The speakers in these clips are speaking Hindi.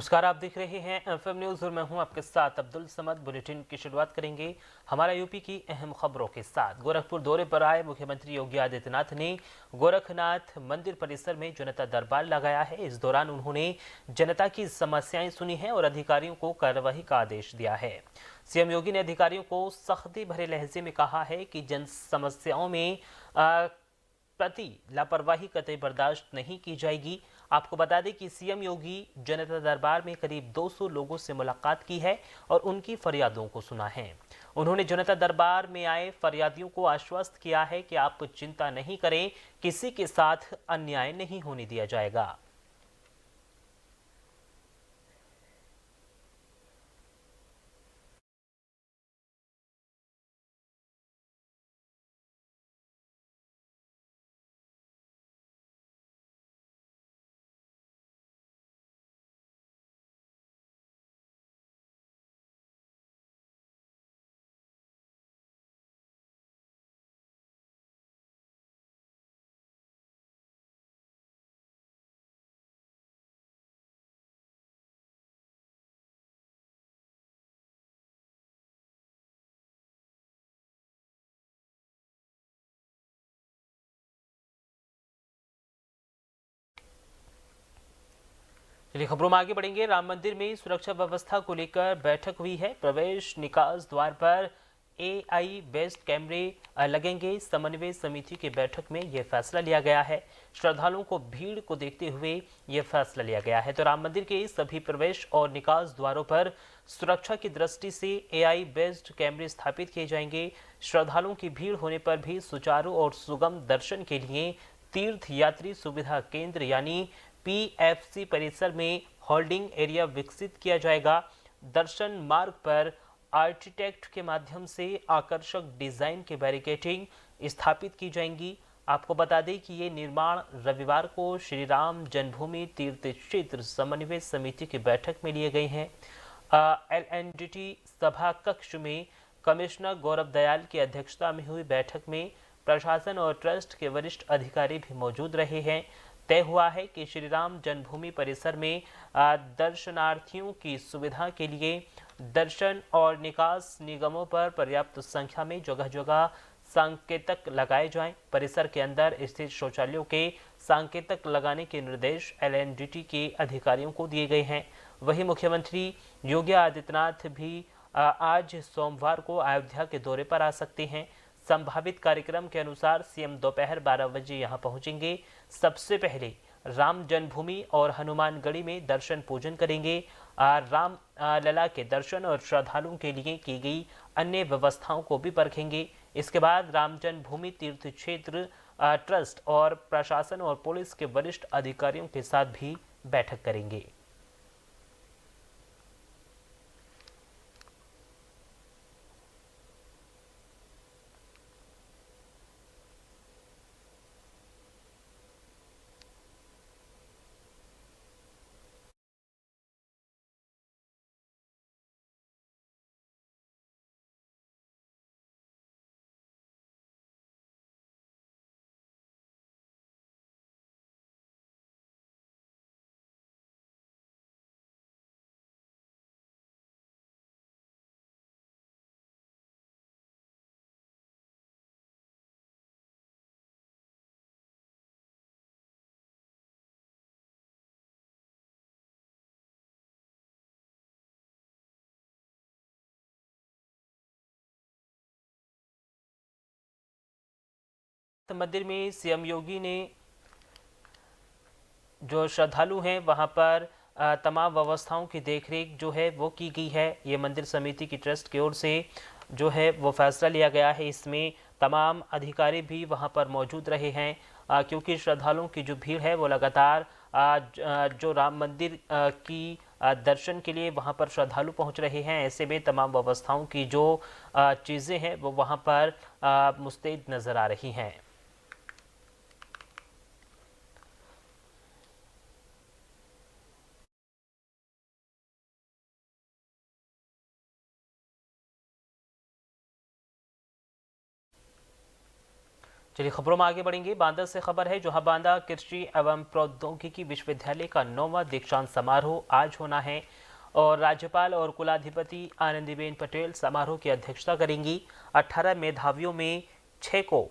नमस्कार, आप देख रहे हैं एफएम न्यूज और मैं हूं आपके साथ अब्दुल समद। बुलेटिन की शुरुआत करेंगे हमारा यूपी की अहम खबरों के साथ। गोरखपुर दौरे पर आए मुख्यमंत्री योगी आदित्यनाथ ने गोरखनाथ मंदिर परिसर में जनता दरबार लगाया है। इस दौरान उन्होंने जनता की समस्याएं सुनी हैं और अधिकारियों को कार्रवाई का आदेश दिया है। सीएम योगी ने अधिकारियों को सख्ती भरे लहजे में कहा है कि जन समस्याओं में प्रति लापरवाही कतई बर्दाश्त नहीं की जाएगी। आपको बता दें कि सीएम योगी जनता दरबार में करीब 200 लोगों से मुलाकात की है और उनकी फरियादों को सुना है। उन्होंने जनता दरबार में आए फरियादियों को आश्वस्त किया है कि आप चिंता नहीं करें, किसी के साथ अन्याय नहीं होने दिया जाएगा। चलिए खबरों में आगे बढ़ेंगे। राम मंदिर में सुरक्षा व्यवस्था को लेकर बैठक हुई है। प्रवेश निकास द्वार पर एआई बेस्ड कैमरे लगेंगे। समन्वय समिति की बैठक में यह फैसला लिया गया है। श्रद्धालुओं को भीड़ को देखते हुए यह फैसला लिया गया है। तो राम मंदिर के सभी प्रवेश और निकास द्वारों पर सुरक्षा की दृष्टि से एआई बेस्ड कैमरे स्थापित किए जाएंगे। श्रद्धालुओं की भीड़ होने पर भी सुचारू और सुगम दर्शन के लिए तीर्थ यात्री सुविधा केंद्र यानी पीएफसी परिसर में होल्डिंग एरिया विकसित किया जाएगा। दर्शन मार्ग पर आर्किटेक्ट के माध्यम से आकर्षक डिजाइन के बैरिकेडिंग स्थापित की जाएंगी। आपको बता दें कि ये निर्माण रविवार को श्री राम जन्मभूमि तीर्थ क्षेत्र समन्वय समिति की बैठक में लिए गए हैं। एलएनडीटी सभा कक्ष में कमिश्नर गौरव दयाल की अध्यक्षता में हुई बैठक में प्रशासन और ट्रस्ट के वरिष्ठ अधिकारी भी मौजूद रहे हैं। तय हुआ है कि श्री राम जन्मभूमि परिसर में दर्शनार्थियों की सुविधा के लिए दर्शन और निकास निगमों पर पर्याप्त संख्या में जगह जगह सांकेतक लगाए जाएं। परिसर के अंदर स्थित शौचालयों के सांकेतक लगाने के निर्देश एलएनडीटी के अधिकारियों को दिए गए हैं। वहीं मुख्यमंत्री योगी आदित्यनाथ भी आज सोमवार को अयोध्या के दौरे पर आ सकते हैं। संभावित कार्यक्रम के अनुसार सीएम दोपहर 12 बजे यहां पहुंचेंगे। सबसे पहले राम जन्मभूमि और हनुमानगढ़ी में दर्शन पूजन करेंगे। राम लला के दर्शन और श्रद्धालुओं के लिए की गई अन्य व्यवस्थाओं को भी परखेंगे। इसके बाद राम जन्मभूमि तीर्थ क्षेत्र ट्रस्ट और प्रशासन और पुलिस के वरिष्ठ अधिकारियों के साथ भी बैठक करेंगे। मंदिर में सीएम योगी ने जो श्रद्धालु हैं वहां पर तमाम व्यवस्थाओं की देखरेख जो है वो की गई है। ये मंदिर समिति की ट्रस्ट की ओर से जो है वो फैसला लिया गया है। इसमें तमाम अधिकारी भी वहां पर मौजूद रहे हैं क्योंकि श्रद्धालुओं की जो भीड़ है वो लगातार जो राम मंदिर की दर्शन के लिए वहां पर श्रद्धालु पहुंच रहे हैं। ऐसे में तमाम व्यवस्थाओं की जो चीज़ें हैं वो वहां पर मुस्तैद नज़र आ रही हैं। चलिए खबरों में आगे बढ़ेंगे। बांदा से खबर है, जहां बांदा कृषि एवं प्रौद्योगिकी विश्वविद्यालय का 9वां दीक्षांत समारोह आज होना है और राज्यपाल और कुलाधिपति आनंदीबेन पटेल समारोह की अध्यक्षता करेंगी। 18 मेधावियों में 6 को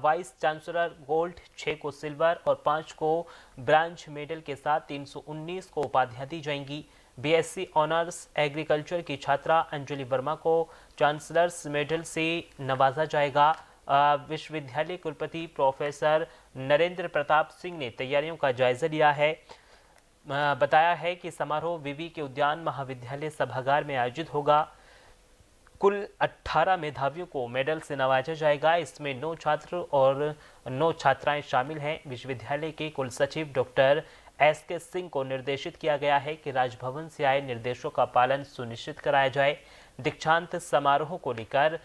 वाइस चांसलर गोल्ड, 6 को सिल्वर और 5 को ब्रांज मेडल के साथ 319 को उपाधियां दी जाएंगी। बीएससी ऑनर्स एग्रीकल्चर की छात्रा अंजलि वर्मा को चांसलर्स मेडल से नवाजा जाएगा। विश्वविद्यालय कुलपति प्रोफेसर नरेंद्र प्रताप सिंह ने तैयारियों का जायजा लिया है। बताया है कि समारोह विवि के उद्यान महाविद्यालय सभागार में आयोजित होगा। कुल 18 मेधावियों को मेडल से नवाजा जाएगा। इसमें 9 छात्र और 9 छात्राएं शामिल हैं। विश्वविद्यालय के कुल सचिव डॉक्टर एसके सिंह को निर्देशित किया गया है कि राजभवन से आए निर्देशों का पालन सुनिश्चित कराया जाए। दीक्षांत समारोह को लेकर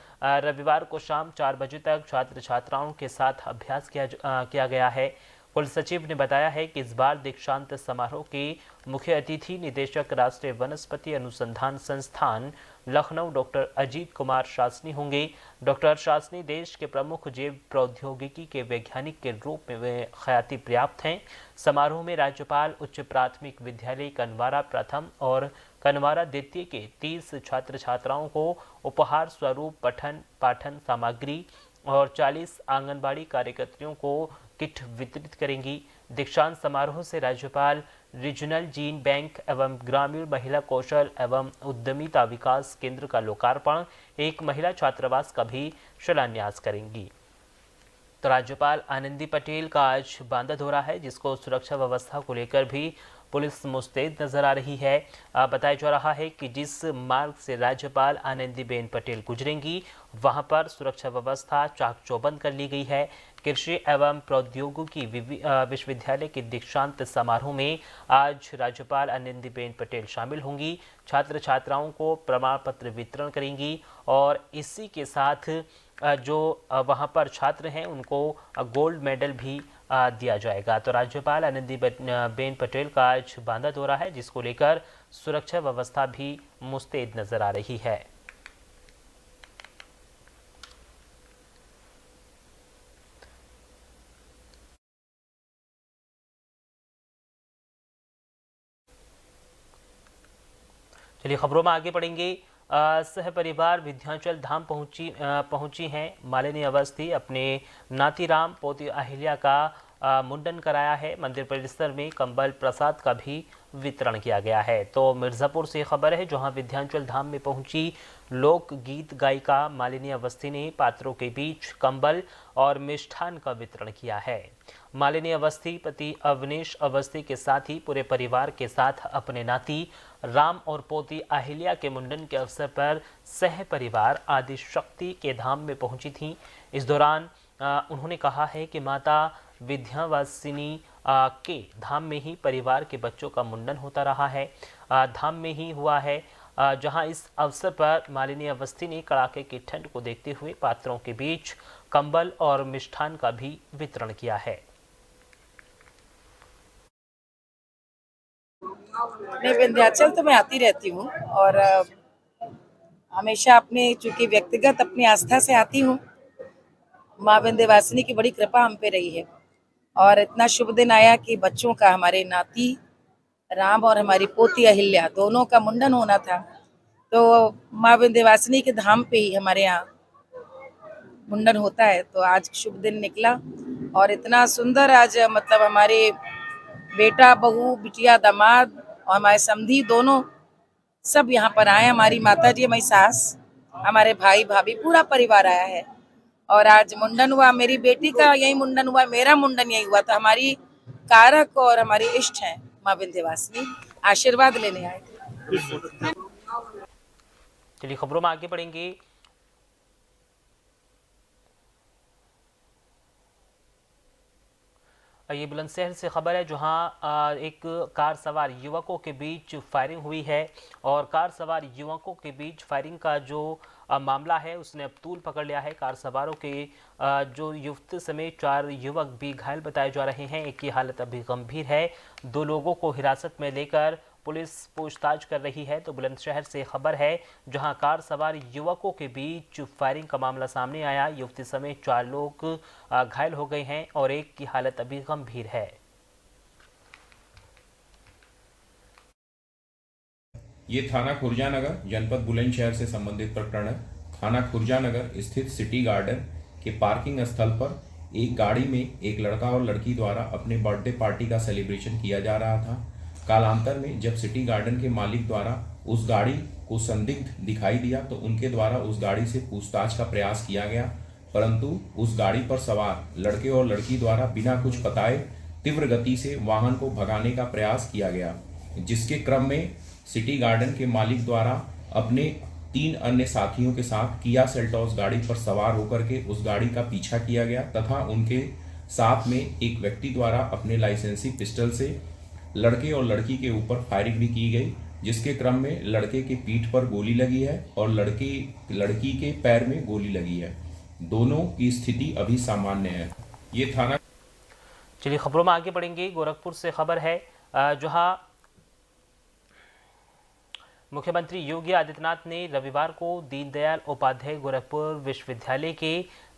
रविवार को शाम 4 बजे तक छात्र छात्राओं के साथ अभ्यास किया गया है। कुल सचिव ने बताया है कि इस बार दीक्षांत समारोह के मुख्य अतिथि निदेशक राष्ट्रीय वनस्पति अनुसंधान संस्थान लखनऊ डॉक्टर अजीत कुमार शासनी होंगे। डॉक्टर शासनी देश के प्रमुख जैव प्रौद्योगिकी के वैज्ञानिक के रूप में वे ख्याति प्राप्त हैं। समारोह में राज्यपाल उच्च प्राथमिक विद्यालय कनवारा प्रथम और कनवारा द्वितीय के 30 छात्र छात्राओं को उपहार स्वरूप पठन पाठन सामग्री और 40 आंगनबाड़ी कार्यकर्तियों को किट वितरित करेंगी। दीक्षांत समारोह से राज्यपाल रीजनल जीन बैंक एवं ग्रामीण महिला कौशल एवं उद्यमिता विकास केंद्र का लोकार्पण, एक महिला छात्रावास का भी शिलान्यास करेंगी। तो राज्यपाल आनंदी पटेल का आज बांदा दौरा है, जिसको सुरक्षा व्यवस्था को लेकर भी पुलिस मुस्तैद नजर आ रही है। बताया जा रहा है कि जिस मार्ग से राज्यपाल आनंदीबेन पटेल गुजरेंगी वहां पर सुरक्षा व्यवस्था चाक चौबंद कर ली गई है। कृषि एवं प्रौद्योगिकी विश्वविद्यालय के दीक्षांत समारोह में आज राज्यपाल आनंदीबेन पटेल शामिल होंगी। छात्र छात्राओं को प्रमाण पत्र वितरण करेंगी और इसी के साथ जो वहां पर छात्र हैं उनको गोल्ड मेडल भी दिया जाएगा। तो राज्यपाल आनंदीबेन पटेल का आज बांदा दौरा है, जिसको लेकर सुरक्षा व्यवस्था भी मुस्तैद नजर आ रही है। चलिए खबरों में आगे बढ़ेंगे। सह परिवार विंध्याचल धाम पहुंची हैं मालिनी अवस्थी। अपने नातीराम पोती अहिल्या का मुंडन कराया है। मंदिर परिसर में कंबल प्रसाद का भी वितरण किया गया है। तो मिर्ज़ापुर से खबर है, जहां विंध्याचल धाम में पहुंची लोक गीत गायिका मालिनी अवस्थी ने पात्रों के बीच कंबल और मिष्ठान का वितरण किया है। मालिनी अवस्थी पति अवनीश अवस्थी के साथ ही पूरे परिवार के साथ अपने नाती राम और पोती अहिल्या के मुंडन के अवसर पर सह परिवार आदि शक्ति के धाम में पहुंची थीं। इस दौरान उन्होंने कहा है कि माता विंध्यवासिनी के धाम में ही परिवार के बच्चों का मुंडन होता रहा है, धाम में ही हुआ है। जहां इस अवसर पर मालिनी अवस्थी ने कड़ाके की ठंड को देखते हुए पात्रों के बीच कंबल और मिष्ठान का भी वितरण किया है। मैं विंध्याचल तो मैं आती रहती हूँ और हमेशा अपने चूंकि व्यक्तिगत अपनी आस्था से आती हूँ। माँ विंध्यवासिनी की बड़ी कृपा हम पे रही है और इतना शुभ दिन आया कि बच्चों का, हमारे नाती राम और हमारी पोती अहिल्या दोनों का मुंडन होना था। तो माँ विंध्यवासिनी के धाम पे ही हमारे यहाँ मुंडन होता है। तो आज शुभ दिन निकला और इतना सुंदर आज मतलब हमारे बेटा बहू बिटिया दामाद और हमारे समधी दोनों सब यहाँ पर आए। हमारी माता जी, हमारी सास, हमारे भाई भाभी, पूरा परिवार आया है और आज मुंडन हुआ। मेरी बेटी का यही मुंडन हुआ, मेरा मुंडन यही हुआ। तो हमारी कारक और हमारी इष्ट है माँ विंध्यवासिनी, आशीर्वाद लेने आए थे। चलिए खबरों में आगे बढ़ेंगे। ये बुलंदशहर से खबर है, जहां एक कार सवार युवकों के बीच फायरिंग हुई है और कार सवार युवकों के बीच फायरिंग का जो मामला है उसने अब तूल पकड़ लिया है। कार सवारों के जो युवती समेत 4 युवक भी घायल बताए जा रहे हैं। एक की हालत अभी गंभीर है। 2 लोगों को हिरासत में लेकर पुलिस पूछताछ कर रही है। तो बुलंदशहर से खबर है, जहां कार सवार युवकों के बीच फायरिंग का मामला सामने आया। युवती समेत 4 लोग घायल हो गए हैं और एक की हालत अभी गंभीर है। ये थाना खुर्जानगर जनपद बुलंदशहर से संबंधित प्रकरण है। थाना खुर्जानगर स्थित सिटी गार्डन के पार्किंग स्थल पर एक गाड़ी में एक लड़का और लड़की द्वारा अपने बर्थडे पार्टी का सेलिब्रेशन किया जा रहा था। कालांतर में जब सिटी गार्डन के मालिक द्वारा उस गाड़ी को संदिग्ध दिखाई दिया तो उनके द्वारा उस गाड़ी से पूछताछ का प्रयास किया गया, परंतु उस गाड़ी पर सवार लड़के और लड़की द्वारा बिना कुछ बताए तीव्र गति से वाहन को भगाने का प्रयास किया गया, जिसके क्रम में सिटी गार्डन के मालिक द्वारा अपने 3 अन्य साथियों के साथ किया सेल्टॉस गाड़ी पर सवार होकर के उस गाड़ी का पीछा किया गया तथा उनके साथ में एक व्यक्ति द्वारा अपने लाइसेंसी पिस्टल से लड़के और लड़की के ऊपर फायरिंग भी की गई, जिसके क्रम में लड़के के पीठ पर गोली लगी है और लड़की के पैर में गोली लगी है। दोनों की स्थिति अभी सामान्य है। ये थाना। चलिए खबरों में आगे बढ़ेंगे। गोरखपुर से खबर है, जहां मुख्यमंत्री योगी आदित्यनाथ ने रविवार को दीनदयाल उपाध्याय गोरखपुर विश्वविद्यालय के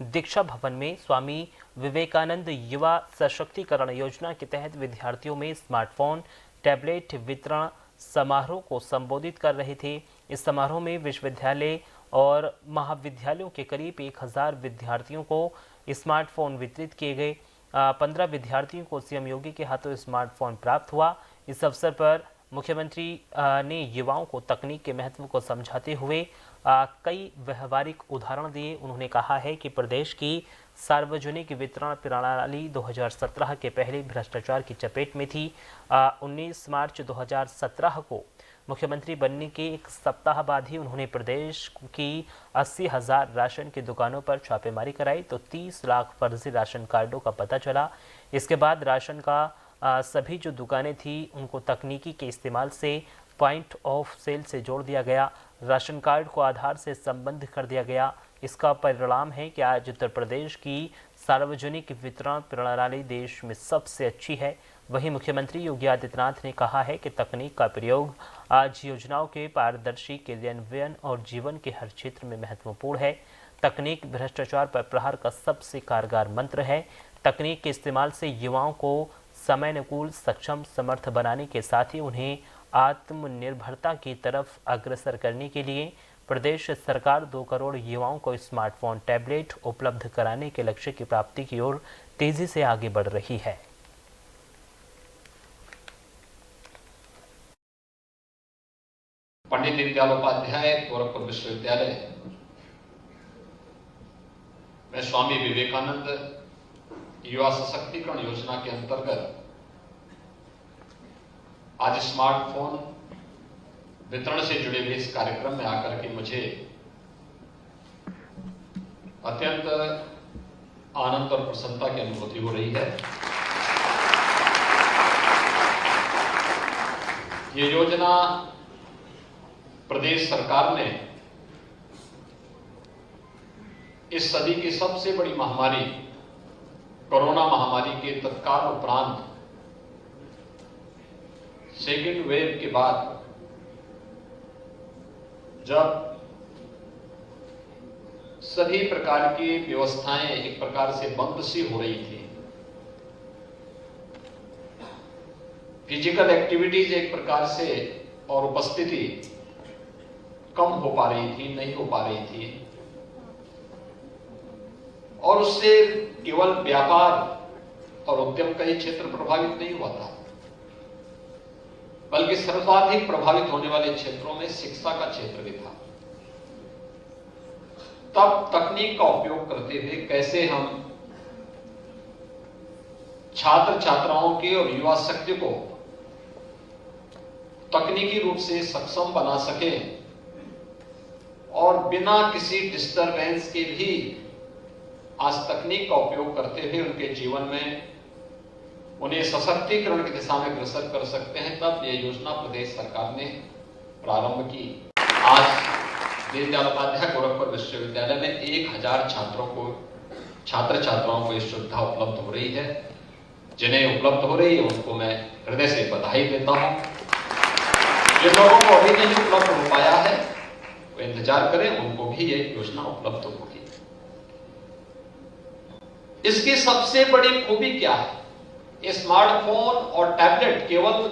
दीक्षा भवन में स्वामी विवेकानंद युवा सशक्तिकरण योजना के तहत विद्यार्थियों में स्मार्टफोन टैबलेट वितरण समारोह को संबोधित कर रहे थे। इस समारोह में विश्वविद्यालय और महाविद्यालयों के करीब 1000 विद्यार्थियों को स्मार्टफोन वितरित किए गए। 15 विद्यार्थियों को सीएम योगी के हाथों स्मार्टफोन प्राप्त हुआ। इस अवसर पर मुख्यमंत्री ने युवाओं को तकनीक के महत्व को समझाते हुए कई व्यवहारिक उदाहरण दिए। उन्होंने कहा है कि प्रदेश की सार्वजनिक वितरण प्रणाली 2017 के पहले भ्रष्टाचार की चपेट में थी। 19 मार्च 2017 को मुख्यमंत्री बनने के एक सप्ताह बाद ही उन्होंने प्रदेश की 80,000 राशन की दुकानों पर छापेमारी कराई तो 30 लाख फर्जी राशन कार्डों का पता चला। इसके बाद राशन का सभी जो दुकानें थी उनको तकनीकी के इस्तेमाल से पॉइंट ऑफ सेल से जोड़ दिया गया। राशन कार्ड को आधार से संबद्ध कर दिया गया। इसका परिणाम है कि आज उत्तर प्रदेश की सार्वजनिक वितरण प्रणाली देश में सबसे अच्छी है। वहीं मुख्यमंत्री योगी आदित्यनाथ ने कहा है कि तकनीक का प्रयोग आज योजनाओं के पारदर्शी क्रियान्वयन और जीवन के हर क्षेत्र में महत्वपूर्ण है। तकनीक भ्रष्टाचार पर प्रहार का सबसे कारगर मंत्र है। तकनीक के इस्तेमाल से युवाओं को समय अनुकूल सक्षम समर्थ बनाने के साथ ही उन्हें आत्मनिर्भरता की तरफ अग्रसर करने के लिए प्रदेश सरकार 2 करोड़ युवाओं को स्मार्टफोन टैबलेट उपलब्ध कराने के लक्ष्य की प्राप्ति की ओर तेजी से आगे बढ़ रही है। पंडित दीनदयाल उपाध्याय गोरखपुर विश्वविद्यालय में स्वामी विवेकानंद युवा सशक्तिकरण योजना के अंतर्गत आज स्मार्टफोन वितरण से जुड़े हुए इस कार्यक्रम में आकर के मुझे अत्यंत आनंद और प्रसन्नता की अनुभूति हो रही है। ये योजना प्रदेश सरकार ने इस सदी की सबसे बड़ी महामारी कोरोना महामारी के तत्काल उपरांत सेकेंड वेव के बाद जब सभी प्रकार की व्यवस्थाएं एक प्रकार से बंद सी हो रही थी, फिजिकल एक्टिविटीज एक प्रकार से और उपस्थिति कम हो पा रही थी, नहीं हो पा रही थी, और उससे केवल व्यापार और उद्यम का ही क्षेत्र प्रभावित नहीं हुआ था, बल्कि सर्वाधिक प्रभावित होने वाले क्षेत्रों में शिक्षा का क्षेत्र भी था। तब तकनीक का उपयोग करते हुए कैसे हम छात्र छात्राओं के और युवा शक्ति को तकनीकी रूप से सक्षम बना सके और बिना किसी डिस्टरबेंस के भी आज तकनीक का उपयोग करते हुए उनके जीवन में उन्हें सशक्तिकरण की दिशा में अग्रसर कर सकते हैं, तब यह योजना प्रदेश सरकार ने प्रारंभ की। आज दीनदयाल उपाध्याय गोरखपुर विश्वविद्यालय में 1000 छात्र छात्राओं को इस सुविधा उपलब्ध हो रही है। जिन्हें उपलब्ध हो रही है उनको मैं हृदय से बधाई देता हूं। जिन लोगों को अभी नहीं उपलब्ध हो पाया है वो इंतजार करें, उनको भी ये योजना उपलब्ध होगी। इसकी सबसे बड़ी खूबी क्या है? स्मार्टफोन और टैबलेट केवल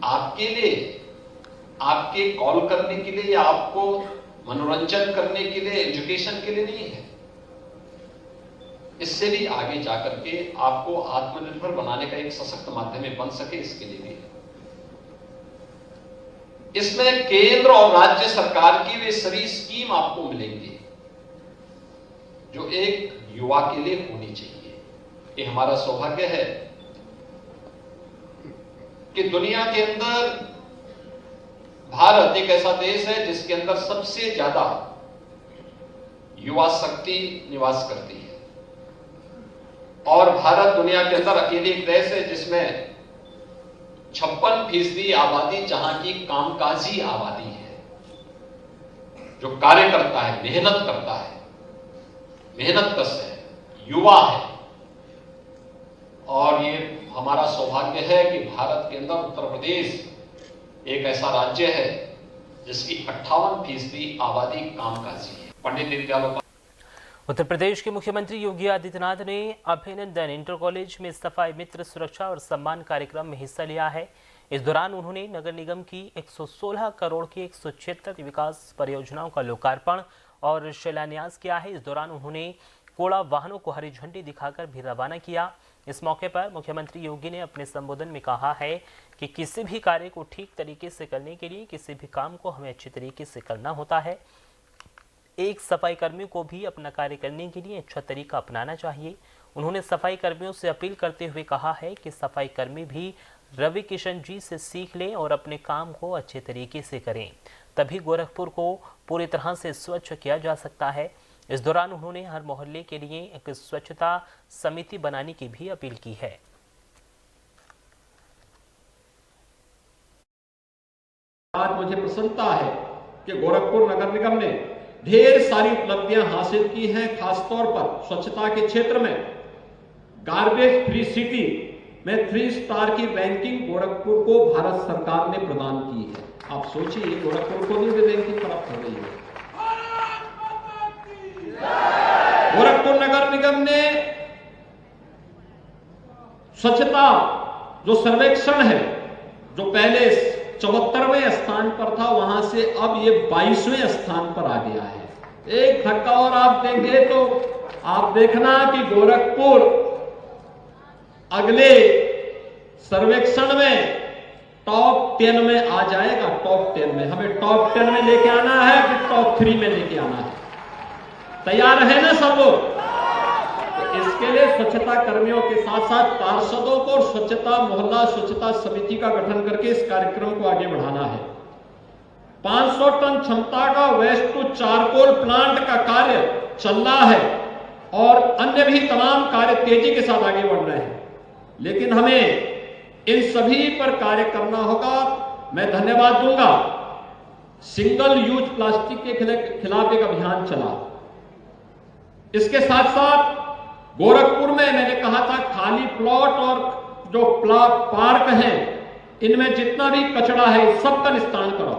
आपके लिए, आपके कॉल करने के लिए या आपको मनोरंजन करने के लिए, एजुकेशन के लिए नहीं है। इससे भी आगे जाकर के आपको आत्मनिर्भर बनाने का एक सशक्त माध्यम बन सके, इसके लिए भी इसमें केंद्र और राज्य सरकार की वे सभी स्कीम आपको मिलेंगी जो एक युवा के लिए होनी चाहिए। ये हमारा सौभाग्य है कि दुनिया के अंदर भारत एक ऐसा देश है जिसके अंदर सबसे ज्यादा युवा शक्ति निवास करती है, और भारत दुनिया के अंदर अकेले एक देश है जिसमें 56% आबादी जहां की कामकाजी आबादी है, जो कार्य करता है, मेहनत करता है, मेहनत कश है, युवा है। और ये हमारा सौभाग्य है कि भारत के अंदर उत्तर प्रदेश एक ऐसा राज्य है जिसकी 58% आबादी कामकाजी है। पंडित दीनदयाल उपाध्याय। उत्तर प्रदेश के मुख्यमंत्री योगी आदित्यनाथ ने अभिनंदन इंटर कॉलेज में सफाई मित्र सुरक्षा और सम्मान कार्यक्रम में हिस्सा लिया है। इस दौरान उन्होंने नगर निगम की 116 करोड़ की 176 विकास परियोजनाओं का लोकार्पण और शिलान्यास किया है। इस दौरान उन्होंने कूड़ा वाहनों को हरी झंडी दिखाकर भी रवाना किया। इस मौके पर मुख्यमंत्री योगी ने अपने संबोधन में कहा है कि किसी भी कार्य को ठीक तरीके से करने के लिए किसी भी काम को हमें अच्छे तरीके से करना होता है। एक सफाई कर्मी को भी अपना कार्य करने के लिए अच्छा तरीका अपनाना चाहिए। उन्होंने सफाई कर्मियों से अपील करते हुए कहा है कि सफाई कर्मी भी रवि किशन जी से सीख लें और अपने काम को अच्छे तरीके से करें, तभी गोरखपुर को पूरी तरह से स्वच्छ किया जा सकता है। इस दौरान उन्होंने हर मोहल्ले के लिए एक स्वच्छता समिति बनाने की भी अपील की है। आज मुझे प्रसन्नता है कि गोरखपुर नगर निगम ने ढेर सारी उपलब्धियां हासिल की हैं, खासतौर पर स्वच्छता के क्षेत्र में। गार्बेज फ्री सिटी में 3 स्टार की रैंकिंग गोरखपुर को भारत सरकार ने प्रदान की है। आप सोचिए, गोरखपुर को नहीं रैंकिंग प्राप्त हो रही है। गोरखपुर नगर निगम ने स्वच्छता जो सर्वेक्षण है, जो पहले 74वें स्थान पर था, वहां से अब ये 22वें स्थान पर आ गया है। एक धक्का और आप देंगे तो आप देखना कि गोरखपुर अगले सर्वेक्षण में टॉप 10 में आ जाएगा। टॉप 10 में हमें टॉप 10 में लेके आना है कि टॉप 3 में लेके आना है। तैयार है ना सब लोग? तो इसके लिए स्वच्छता कर्मियों के साथ साथ पार्षदों को स्वच्छता मोहल्ला स्वच्छता समिति का गठन करके इस कार्यक्रम को आगे बढ़ाना है। 500 टन क्षमता का वेस्ट टू चारकोल प्लांट का कार्य चल रहा है और अन्य भी तमाम कार्य तेजी के साथ आगे बढ़ रहे हैं, लेकिन हमें इन सभी पर कार्य करना होगा। मैं धन्यवाद दूंगा, सिंगल यूज प्लास्टिक के खिलाफ एक अभियान चला। इसके साथ साथ गोरखपुर में मैंने कहा था खाली प्लॉट और जो पार्क हैं, इनमें जितना भी कचरा है सबका निस्तारण करो।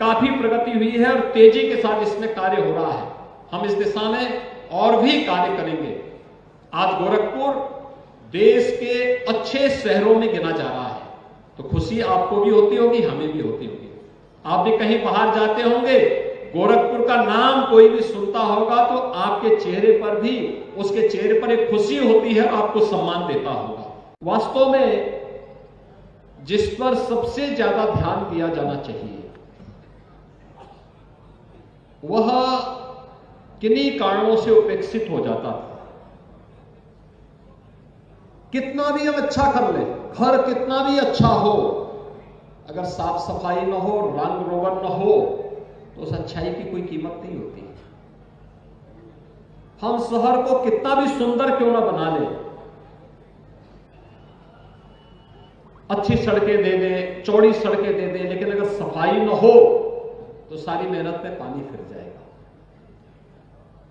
काफी प्रगति हुई है और तेजी के साथ इसमें कार्य हो रहा है। हम इस दिशा में और भी कार्य करेंगे। आज गोरखपुर देश के अच्छे शहरों में गिना जा रहा है, तो खुशी आपको भी होती होगी, हमें भी होती होगी। आप भी कहीं बाहर जाते होंगे, गोरखपुर का नाम कोई भी सुनता होगा तो आपके चेहरे पर भी, उसके चेहरे पर एक खुशी होती है, आपको सम्मान देता होगा। वास्तव में जिस पर सबसे ज्यादा ध्यान दिया जाना चाहिए वह किन्हीं कारणों से उपेक्षित हो जाता था। कितना भी हम अच्छा कर ले, घर कितना भी अच्छा हो, अगर साफ सफाई न हो, रंग रोगन न हो, तो उस अच्छाई की कोई कीमत नहीं होती। हम शहर को कितना भी सुंदर क्यों ना बना ले, अच्छी सड़कें दे दे, चौड़ी सड़कें दे दे, लेकिन अगर सफाई न हो तो सारी मेहनत में पानी फिर जाएगा।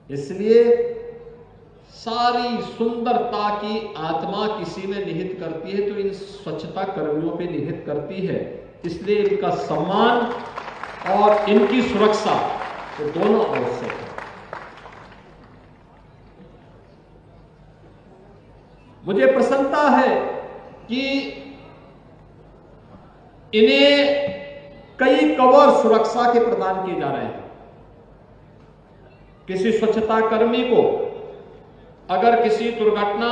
इसलिए सारी सुंदरता की आत्मा किसी में निहित करती है तो इन स्वच्छता कर्मियों पे निहित करती है। इसलिए इनका सम्मान और इनकी सुरक्षा तो दोनों आवश्यक है। मुझे प्रसन्नता है कि इन्हें कई कवर सुरक्षा के प्रदान किए जा रहे हैं। किसी स्वच्छता कर्मी को अगर किसी दुर्घटना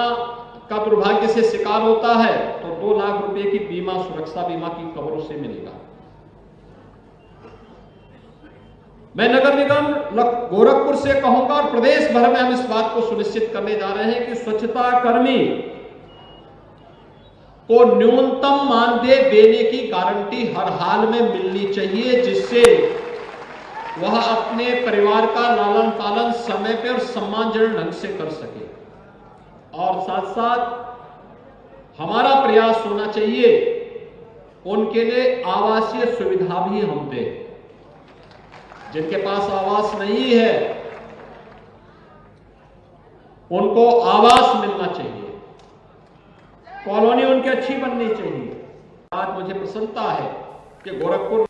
का दुर्भाग्य से शिकार होता है तो 2 लाख रुपए की बीमा, सुरक्षा बीमा की कवर उसे मिलेगा। मैं नगर निगम गोरखपुर से कहूंगा और प्रदेश भर में हम इस बात को सुनिश्चित करने जा रहे हैं कि स्वच्छता कर्मी को न्यूनतम मानदेय देने की गारंटी हर हाल में मिलनी चाहिए, जिससे वह अपने परिवार का लालन पालन समय पर और सम्मानजनक ढंग से कर सके। और साथ साथ हमारा प्रयास होना चाहिए उनके लिए आवासीय सुविधा भी हम दें। जिनके पास आवास नहीं है उनको आवास मिलना चाहिए, कॉलोनी उनकी अच्छी बननी चाहिए। आज मुझे प्रसन्नता है कि गोरखपुर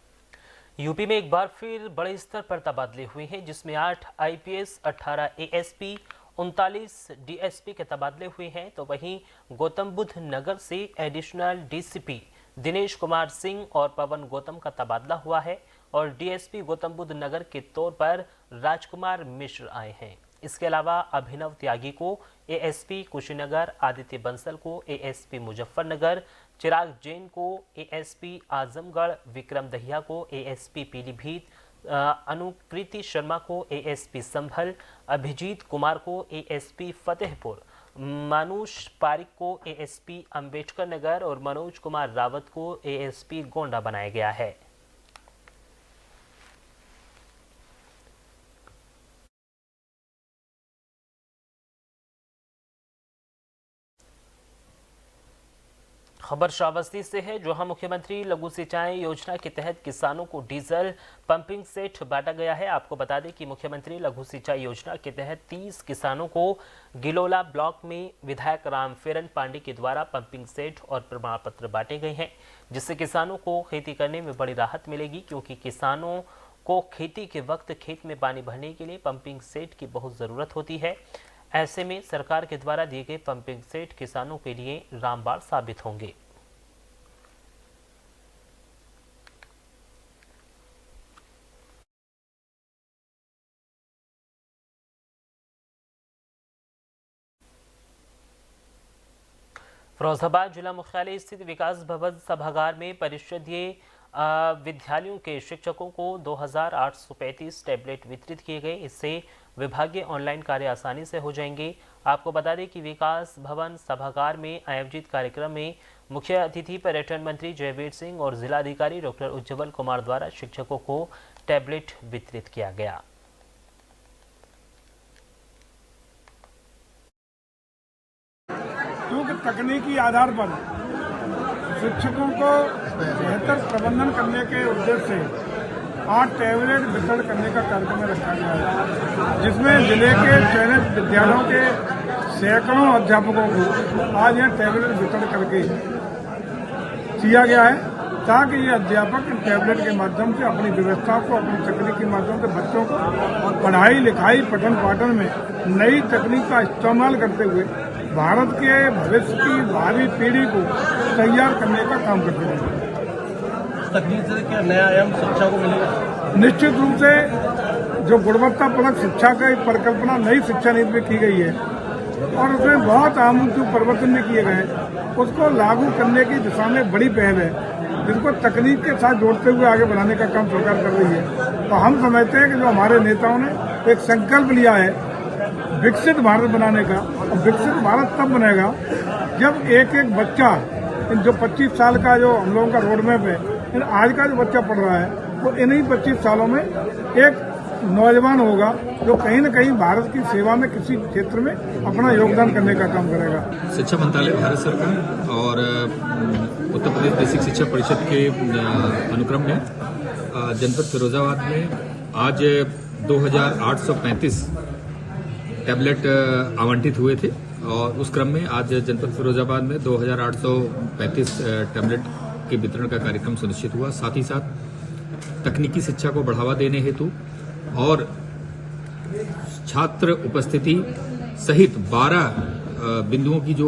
यूपी में एक बार फिर बड़े स्तर पर तबादले हुए हैं, जिसमें 8 आईपीएस, 18 एएसपी, 39 डीएसपी के तबादले हुए हैं। तो वहीं गौतम बुद्ध नगर से एडिशनल डीसीपी दिनेश कुमार सिंह और पवन गौतम का तबादला हुआ है और डीएसपी गौतम बुद्ध नगर के तौर पर राजकुमार मिश्र आए हैं। इसके अलावा अभिनव त्यागी को एएसपी कुशीनगर, आदित्य बंसल को एएसपी मुजफ्फरनगर, चिराग जैन को एएसपी आजमगढ़, विक्रम दहिया को एएसपी पीलीभीत, अनुकृति शर्मा को एएसपी संभल, अभिजीत कुमार को एएसपी फतेहपुर, मानुष पारिक को एएसपी अंबेडकर नगर और मनोज कुमार रावत को एएसपी गोंडा बनाया गया है। खबर श्रावस्ती से है, जहां मुख्यमंत्री लघु सिंचाई योजना के तहत किसानों को डीजल पंपिंग सेट बांटा गया है। आपको बता दें कि मुख्यमंत्री लघु सिंचाई योजना के तहत 30 किसानों को गिलोला ब्लॉक में विधायक रामफेरन पांडे के द्वारा पंपिंग सेट और प्रमाण पत्र बांटे गए हैं, जिससे किसानों को खेती करने में बड़ी राहत मिलेगी, क्योंकि किसानों को खेती के वक्त खेत में पानी भरने के लिए पंपिंग सेट की बहुत ज़रूरत होती है। ऐसे में सरकार के द्वारा दिए गए पंपिंग सेट किसानों के लिए रामबाण साबित होंगे। फिरोजाबाद जिला मुख्यालय स्थित विकास भवन सभागार में परिषदीय विद्यालयों के शिक्षकों को 2835 टैबलेट वितरित किए गए। इससे विभागीय ऑनलाइन कार्य आसानी से हो जाएंगे। आपको बता दें कि विकास भवन सभागार में आयोजित कार्यक्रम में मुख्य अतिथि पर्यटन मंत्री जयवीर सिंह और जिलाधिकारी डॉक्टर उज्जवल कुमार द्वारा शिक्षकों को टैबलेट वितरित किया गया। क्योंकि तकनीकी आधार पर शिक्षकों को बेहतर प्रबंधन करने के उद्देश्य से 8 टैबलेट वितरण करने का कार्यक्रम रखा गया है, जिसमें जिले के चयनित विद्यालयों के सैकड़ों अध्यापकों को आज यह टैबलेट वितरण करके किया गया है, ताकि ये अध्यापक इन टैबलेट के माध्यम से अपनी व्यवस्था को, अपनी तकनीक के माध्यम से बच्चों को और पढ़ाई लिखाई पठन पाठन में नई तकनीक का इस्तेमाल करते हुए भारत के भविष्य की भावी पीढ़ी को तैयार करने का काम करते हैं। तकनीक से क्या नया आयाम शिक्षा को मिलेगा? निश्चित रूप से जो गुणवत्तापूर्ण शिक्षा का एक परिकल्पना नई शिक्षा नीति में की गई है और उसमें बहुत आमूल परिवर्तन भी किए गए हैं, उसको लागू करने की दिशा में बड़ी पहल है, जिसको तकनीक के साथ जोड़ते हुए आगे बढ़ाने का काम सरकार कर रही है। तो हम समझते हैं कि जो हमारे नेताओं ने एक संकल्प लिया है विकसित भारत बनाने का, और विकसित भारत तब बनेगा जब एक एक बच्चा, जो 25 साल का जो हम लोगों का रोड मैप है, आज का जो बच्चा पढ़ रहा है वो इन्हीं 25 सालों में एक नौजवान होगा जो कहीं न कहीं भारत की सेवा में किसी क्षेत्र में अपना योगदान करने का काम करेगा। शिक्षा मंत्रालय, भारत सरकार और उत्तर प्रदेश बेसिक शिक्षा परिषद के अनुक्रम में जनपद फिरोजाबाद में आज 2835 टैबलेट आवंटित हुए थे और उस क्रम में आज जनपद फिरोजाबाद में 2835 टैबलेट के वितरण का कार्यक्रम सुनिश्चित हुआ। साथ ही साथ तकनीकी शिक्षा को बढ़ावा देने हेतु और छात्र उपस्थिति सहित 12 बिंदुओं की जो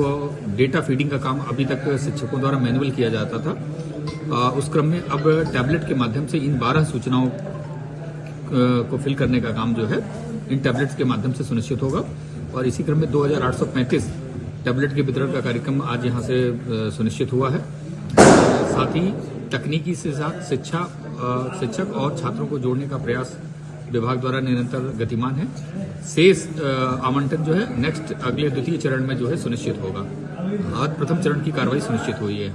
डेटा फीडिंग का काम अभी तक शिक्षकों द्वारा मैनुअल किया जाता था, उस क्रम में अब टैबलेट के माध्यम से इन 12 सूचनाओं को फिल करने का काम जो है इन टैबलेट्स के माध्यम से सुनिश्चित होगा। और इसी क्रम में 2835 टैबलेट के वितरण का कार्यक्रम आज यहां से सुनिश्चित हुआ है। साथ ही तकनीकी से साथ शिक्षक और छात्रों को जोड़ने का प्रयास विभाग द्वारा निरंतर गतिमान है। शेष आवंटन जो है नेक्स्ट अगले द्वितीय चरण में जो है सुनिश्चित होगा। आज प्रथम चरण की कार्रवाई सुनिश्चित हुई है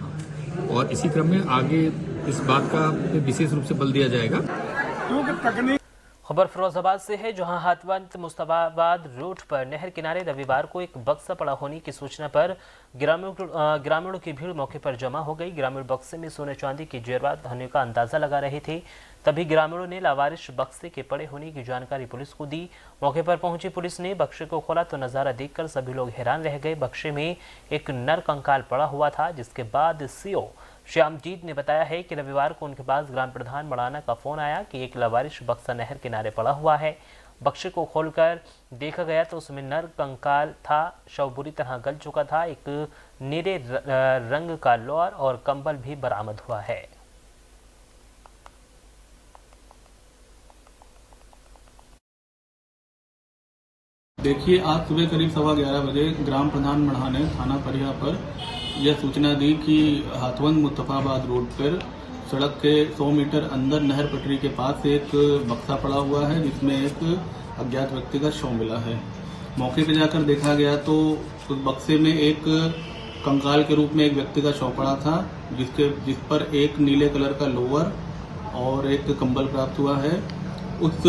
और इसी क्रम में आगे इस बात का विशेष रूप से बल दिया जाएगा। खबर फिरोजाबाद से है, जहां हाथवंत मुस्तफाबाद रोड पर नहर किनारे रविवार को एक बक्सा पड़ा होने की सूचना पर ग्रामीणों की भीड़ मौके पर जमा हो गई। ग्रामीण बक्से में सोने चांदी की जेवरात होने का अंदाजा लगा रहे थे। तभी ग्रामीणों ने लावारिश बक्से के पड़े होने की जानकारी पुलिस को दी। मौके पर पहुंची पुलिस ने बक्से को खोला तो नजारा देखकर सभी लोग हैरान रह गए। बक्से में एक नर कंकाल पड़ा हुआ था, जिसके बाद सीओ श्यामजीत ने बताया है कि रविवार को उनके पास ग्राम प्रधान मड़ाना का फोन आया कि एक लावारिश बक्सा नहर किनारे पड़ा हुआ है। बक्से को खोलकर देखा गया तो उसमें नर कंकाल था। शव बुरी तरह गल चुका था। एक नीले रंग का लोअर और कंबल भी बरामद हुआ है। देखिए, आज सुबह करीब 11:15 बजे ग्राम प्रधान मढ़ाने थाना परिया पर यह सूचना दी कि हाथवंत मुस्तफाबाद रोड पर सड़क के 100 मीटर अंदर नहर पटरी के पास एक बक्सा पड़ा हुआ है, जिसमें एक अज्ञात व्यक्ति का शव मिला है। मौके पर जाकर देखा गया तो उस बक्से में एक कंकाल के रूप में एक व्यक्ति का शव पड़ा था, जिस पर एक नीले कलर का लोअर और एक कंबल प्राप्त हुआ है। उस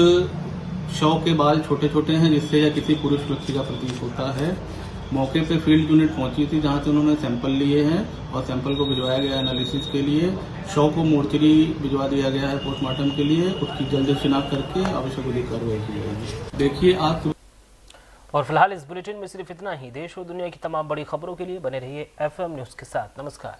शव के बाल छोटे छोटे हैं, जिससे यह किसी पुरुष व्यक्ति का प्रतीत होता है। मौके पे फील्ड यूनिट पहुंची थी, जहां से उन्होंने सैंपल लिए हैं और सैंपल को भिजवाया गया एनालिसिस के लिए। शव को मोर्चरी भिजवा दिया गया है पोस्टमार्टम के लिए। उसकी जल्द शिनाख्त करके आवश्यक विधिक कार्रवाई की जाएगी। देखिए, आज और फिलहाल इस बुलेटिन में सिर्फ इतना ही। देश और दुनिया की तमाम बड़ी खबरों के लिए बने रहिए FM न्यूज के साथ। नमस्कार।